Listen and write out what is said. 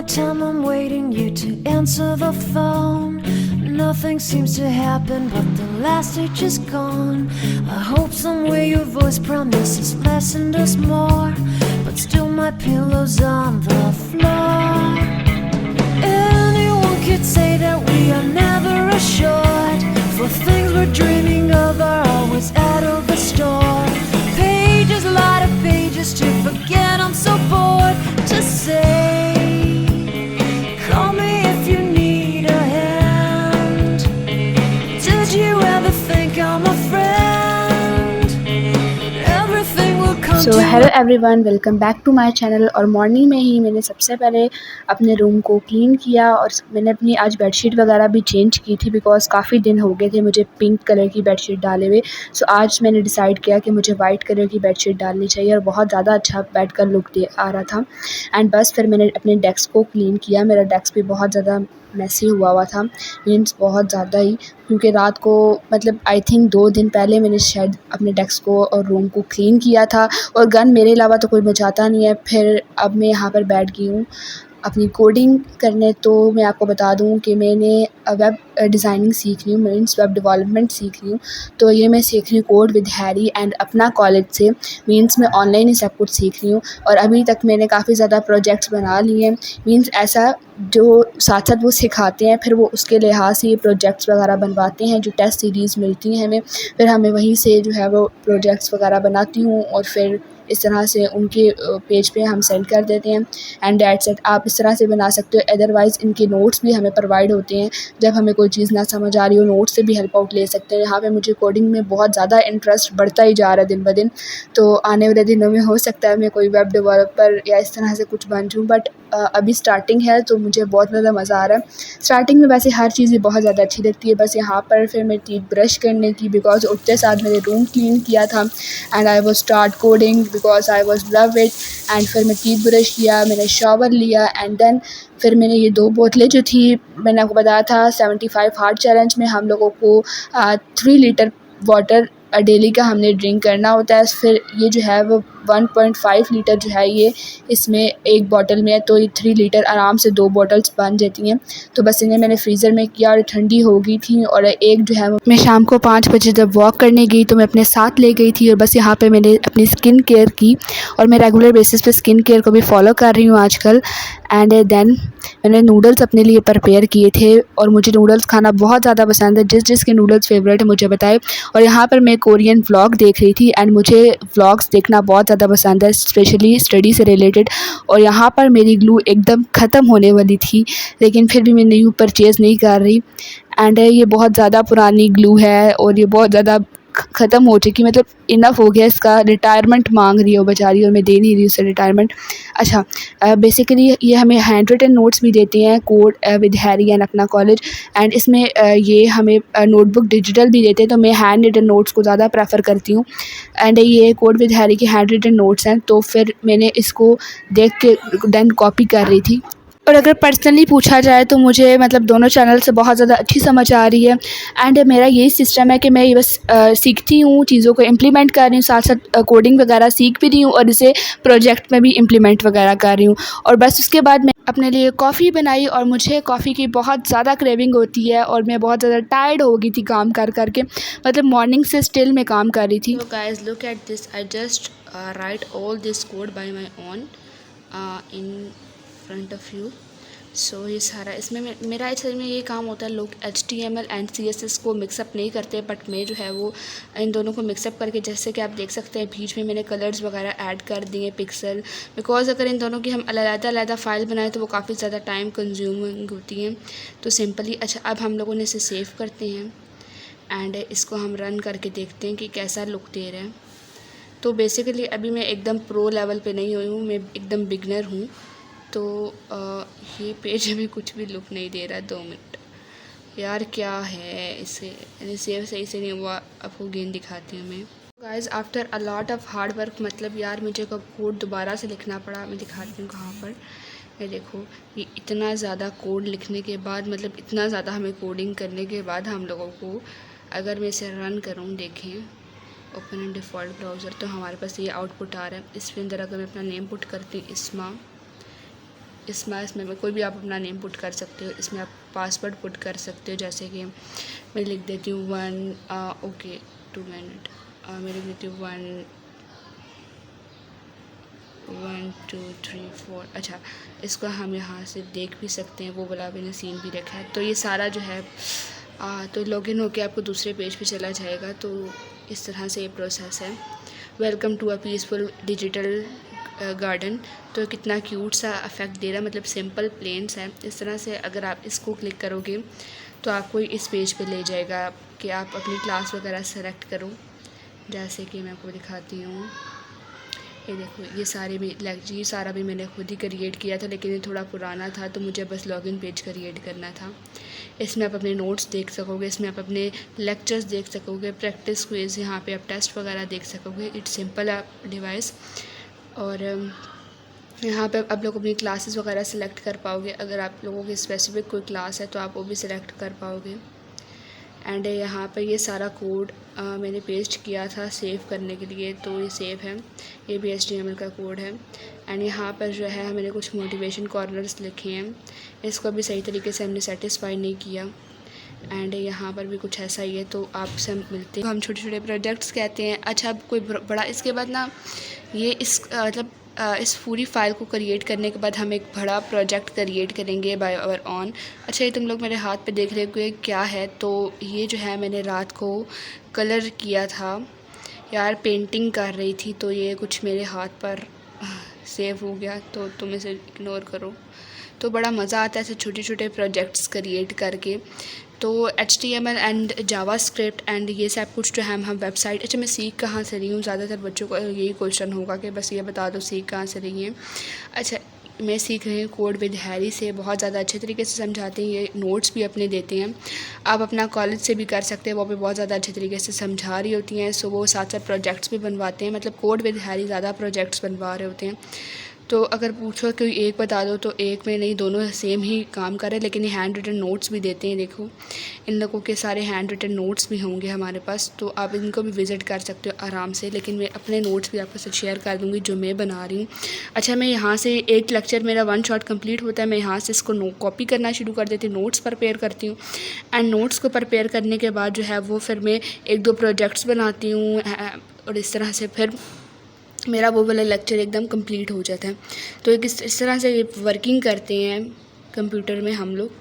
time I'm waiting you to answer the phone. Nothing seems to happen, but the last stage is gone. I hope somewhere your voice promises less and us more, but still my pillow's on the floor. Anyone could say that we are never assured, for things we're dreaming of are always out of the store. Pages, a lot of pages to forget, I'm so bored to say. Call me if you need a hand. Did you ever think I'm a friend? Everything will come so hello everyone, welcome back to my channel. और morning में ही मैंने सबसे पहले अपने room को clean किया और मैंने अपनी आज बेडशीट वगैरह भी चेंज की थी, बिकॉज़ काफ़ी दिन हो गए थे मुझे पिंक कलर की बेडशीट डाले हुए। सो आज मैंने डिसाइड किया कि मुझे वाइट कलर की बेडशीट डालनी चाहिए और बहुत ज़्यादा अच्छा बेड का लुक आ रहा था। एंड बस फिर मैंने अपने डेस्क को क्लीन किया। मेरा डेस्क भी बहुत ज़्यादा मैसी हुआ था, मीन्स बहुत ज़्यादा ही, क्योंकि रात को मतलब आई थिंक 2 दिन पहले मैंने शायद अपने डेस्क को और रूम को क्लीन किया था। और गन मेरे अलावा तो कोई बचाता नहीं है। फिर अब मैं यहाँ पर बैठ गई हूँ अपनी कोडिंग करने। तो मैं आपको बता दूँ कि मैंने वेब डिज़ाइनिंग सीख रही हूँ, मीन्स वेब डेवलपमेंट सीख रही हूँ। तो ये मैं सीख रही हूँ कोड विद हैरी एंड अपना कॉलेज से, मीन्स मैं ऑनलाइन ही सब कुछ सीख रही हूँ। और अभी तक मैंने काफ़ी ज़्यादा प्रोजेक्ट्स बना लिए हैं, मीन्स ऐसा जो साथ साथ वो सिखाते हैं, फिर वो उसके लिहाज से ये प्रोजेक्ट्स वगैरह बनवाते हैं, जो टेस्ट सीरीज़ मिलती हैं हमें, फिर हमें वहीं से जो है वो प्रोजेक्ट्स वगैरह बनाती हूँ और फिर इस तरह से उनके पेज पे हम सेंड कर देते हैं। And that's it. आप इस तरह से बना सकते हो। अदरवाइज़ इनके नोट्स भी हमें प्रोवाइड होते हैं, जब हमें कोई चीज़ ना समझ आ रही हो नोट्स से भी हेल्प आउट ले सकते हैं। यहाँ पे मुझे कोडिंग में बहुत ज़्यादा इंटरेस्ट बढ़ता ही जा रहा है दिन ब दिन। तो आने वाले दिनों में हो सकता है मैं कोई वेब डेवलपर या इस तरह से कुछ बन जाऊँ, बट अभी स्टार्टिंग है तो मुझे बहुत ज़्यादा मज़ा आ रहा है। स्टार्टिंग में वैसे हर चीज़ बहुत ज़्यादा अच्छी लगती है, बस यहाँ पर फिर मैं टीथ ब्रश करने की, बिकॉज उठते साथ मैंने रूम क्लीन किया था and I was start coding because I was love it. And फिर मैं टीथ ब्रश किया, मैंने शावर लिया एंड देन फिर मैंने ये 2 बोतलें जो थी, मैंने आपको बताया था 75 हार्ड चैलेंज में हम लोगों को 3 लीटर वाटर डेली का हमने ड्रिंक करना होता है। फिर ये जो है वो 1.5 लीटर जो है ये इसमें एक बॉटल में है, तो ये 3 लीटर आराम से 2 बॉटल्स बन जाती हैं। तो बस इन्हें मैंने फ्रीज़र में किया और ठंडी हो गई थी। और एक जो है मैं शाम को 5 बजे जब वॉक करने गई तो मैं अपने साथ ले गई थी। और बस यहाँ पे मैंने अपनी स्किन केयर की और मैं रेगुलर बेसिस पे स्किन केयर को भी फॉलो कर रही हूँ आजकल। एंड देन मैंने नूडल्स अपने लिए प्रिपेयर किए थे और मुझे नूडल्स खाना बहुत ज़्यादा पसंद है। जिसके नूडल्स फेवरेट है मुझे बताए। और यहाँ पर मैं कोरियन व्लॉग देख रही थी एंड मुझे व्लॉग्स देखना बहुत ज़्यादा पसंद है, स्पेशली स्टडी से रिलेटेड। और यहाँ पर मेरी ग्लू एकदम ख़त्म होने वाली थी, लेकिन फिर भी मैं न्यू परचेज़ नहीं कर रही। एंड ये बहुत ज़्यादा पुरानी ग्लू है और ये बहुत ज़्यादा ख़त्म हो चुकी, मतलब इनफ हो गया इसका। रिटायरमेंट मांग रही है वो बेचारी और मैं दे नहीं रही उसे रिटायरमेंट। अच्छा, बेसिकली ये हमें हैंड रिटन नोट्स भी देते हैं, कोड विद हैरी एंड अपना कॉलेज। एंड इसमें ये हमें नोटबुक डिजिटल भी देते हैं, तो मैं हैंड रिटन नोट्स को ज़्यादा प्रेफर करती हूँ। एंड ये कोड विद हैरी के हैंड रिटन नोट्स हैं, तो फिर मैंने इसको देख के देन कॉपी कर रही थी। और अगर पर्सनली पूछा जाए तो मुझे मतलब दोनों चैनल से बहुत ज़्यादा अच्छी समझ आ रही है। एंड मेरा यही सिस्टम है कि मैं ये बस सीखती हूँ, चीज़ों को इम्प्लीमेंट कर रही हूँ, साथ साथ कोडिंग वगैरह सीख भी रही हूँ और इसे प्रोजेक्ट में भी इम्प्लीमेंट वगैरह कर रही हूँ। और बस उसके बाद मैं अपने लिए कॉफ़ी बनाई और मुझे कॉफ़ी की बहुत ज़्यादा क्रेविंग होती है और मैं बहुत ज़्यादा टायर्ड हो गई थी काम कर करके, मतलब मॉर्निंग से स्टिल मैं काम कर रही थी। So guys, look at this. I just write all this code by my own in front of you. सो ये सारा इसमें मेरा एक्चुअली में ये काम होता है। लोग HTML एंड CSS को मिक्सअप नहीं करते, बट मैं जो है वो इन दोनों को मिक्सअप करके, जैसे कि आप देख सकते हैं बीच में मैंने कलर्स वगैरह ऐड कर दिए, पिक्सल, बिकॉज अगर इन दोनों की हम अलग-अलग फ़ाइल बनाएं तो वो काफ़ी ज़्यादा टाइम कंज्यूमिंग होती हैं। तो सिंपली अच्छा, अब हम लोगों ने इसे सेव करते हैं एंड इसको हम रन करके देखते हैं कि कैसा लुक दे रहा है। तो बेसिकली अभी मैं एकदम प्रो लेवल पे नहीं हुई हूँ, मैं एकदम बिगनर हूँ। तो ये पेज में कुछ भी लुक नहीं दे रहा। 2 मिनट यार, क्या है इसे, सेव सही से नहीं हुआ। आपको गेन दिखाती हूँ मैं। Guys, after a lot of hard work, मतलब यार मुझे कोड दोबारा से लिखना पड़ा। मैं दिखाती हूँ कहाँ पर। ये देखो, ये इतना ज़्यादा कोड लिखने के बाद, मतलब इतना ज़्यादा हमें कोडिंग करने के बाद हम लोगों को, अगर मैं इसे रन करूँ, देखें ओपन इन डिफ़ॉल्ट ब्राउज़र, तो हमारे पास ये आउटपुट आ रहा है। इसके अंदर अगर मैं अपना नेम पुट करती हूँ, इस्मा, इसमें कोई भी आप अपना नेम पुट कर सकते हो। इसमें आप पासवर्ड पुट कर सकते हो, जैसे कि मैं लिख देती हूँ 2 मिनट, मैं लिख देती हूँ 1 2 3 4। अच्छा, इसको हम यहाँ से देख भी सकते हैं, वो वाला मैंने सीन भी रखा है। तो ये सारा जो है तो लॉगिन होके आपको दूसरे पेज पे चला जाएगा। तो इस तरह से ये प्रोसेस है। Welcome to a peaceful digital garden. तो कितना क्यूट सा इफेक्ट दे रहा है, मतलब सिंपल प्लेन्स है। इस तरह से अगर आप इसको क्लिक करोगे तो आपको इस पेज पे ले जाएगा कि आप अपनी क्लास वगैरह सेलेक्ट करो। जैसे कि मैं आपको दिखाती हूँ, ये देखो, ये सारा भी मैंने खुद ही क्रिएट किया था, लेकिन ये थोड़ा पुराना था तो मुझे बस लॉगिन पेज क्रिएट करना था। इसमें आप अपने नोट्स देख सकोगे, इसमें आप अपने लेक्चर्स देख सकोगे, प्रैक्टिस क्विज, यहाँ पे आप टेस्ट वगैरह देख सकोगे। It's simple device. और यहाँ पे आप लोग अपनी क्लासेस वगैरह सेलेक्ट कर पाओगे। अगर आप लोगों की स्पेसिफिक कोई क्लास है तो आप वो भी सिलेक्ट कर पाओगे। एंड यहाँ पर ये सारा कोड मैंने पेस्ट किया था सेव करने के लिए, तो ये सेव है। ये भी HTML का कोड है। एंड यहाँ पर जो है मैंने कुछ मोटिवेशन कॉर्नर्स लिखे हैं, इसको भी सही तरीके से हमने सेटिस्फाई नहीं किया। एंड यहाँ पर भी कुछ ऐसा ही है। तो आपसे मिलते हैं, हम छोटे छोटे प्रोजेक्ट्स कहते हैं। अच्छा, अब कोई बड़ा, इसके बाद ना ये इस पूरी फ़ाइल को क्रिएट करने के बाद हम एक बड़ा प्रोजेक्ट क्रिएट करेंगे बाय आवर ऑन। अच्छा, ये तुम लोग मेरे हाथ पे देख रहे हो क्या है, तो ये जो है मैंने रात को कलर किया था यार, पेंटिंग कर रही थी, तो ये कुछ मेरे हाथ पर सेव हो गया, तो तुम इसे इग्नोर करो। तो बड़ा मज़ा आता है ऐसे छोटे छोटे प्रोजेक्ट्स क्रिएट करके। तो HTML एंड जावास्क्रिप्ट एंड ये सब कुछ जो है हम वेबसाइट। अच्छा, मैं सीख कहाँ से रही हूँ, ज़्यादातर बच्चों को यही क्वेश्चन होगा कि बस ये बता दो सीख कहाँ से रही हैं। अच्छा, मैं सीख रही हूँ कोड विद हैरी से, बहुत ज़्यादा अच्छे तरीके से समझाते हैं, ये नोट्स भी अपने देते हैं। आप अपना कॉलेज से भी कर सकते हैं, वो भी बहुत ज़्यादा अच्छे तरीके से समझा रही होती हैं। सो वो साथ साथ प्रोजेक्ट्स भी बनवाते हैं, मतलब कोड विद हैरी ज़्यादा प्रोजेक्ट्स बनवा रहे होते हैं। तो अगर पूछो कोई एक बता दो तो एक में नहीं, दोनों सेम ही काम कर रहे हैं, लेकिन ये हैंड रिटन नोट्स भी देते हैं। देखो, इन लोगों के सारे हैंड रिटन नोट्स भी होंगे हमारे पास, तो आप इनको भी विज़िट कर सकते हो आराम से। लेकिन मैं अपने नोट्स भी आपके साथ शेयर कर दूँगी जो मैं बना रही हूँ। अच्छा, मैं यहाँ से एक लेक्चर मेरा 1 शॉट कंप्लीट होता है, मैं यहाँ से इसको कॉपी करना शुरू कर देती हूँ, नोट्स प्रिपेयर करती हूँ। एंड नोट्स को प्रिपेयर करने के बाद जो है वो फिर मैं 1-2 प्रोजेक्ट्स बनाती हूँ, और इस तरह से फिर मेरा वो वाला लेक्चर एकदम कंप्लीट हो जाता है। तो इस तरह से वर्किंग करते हैं कंप्यूटर में हम लोग।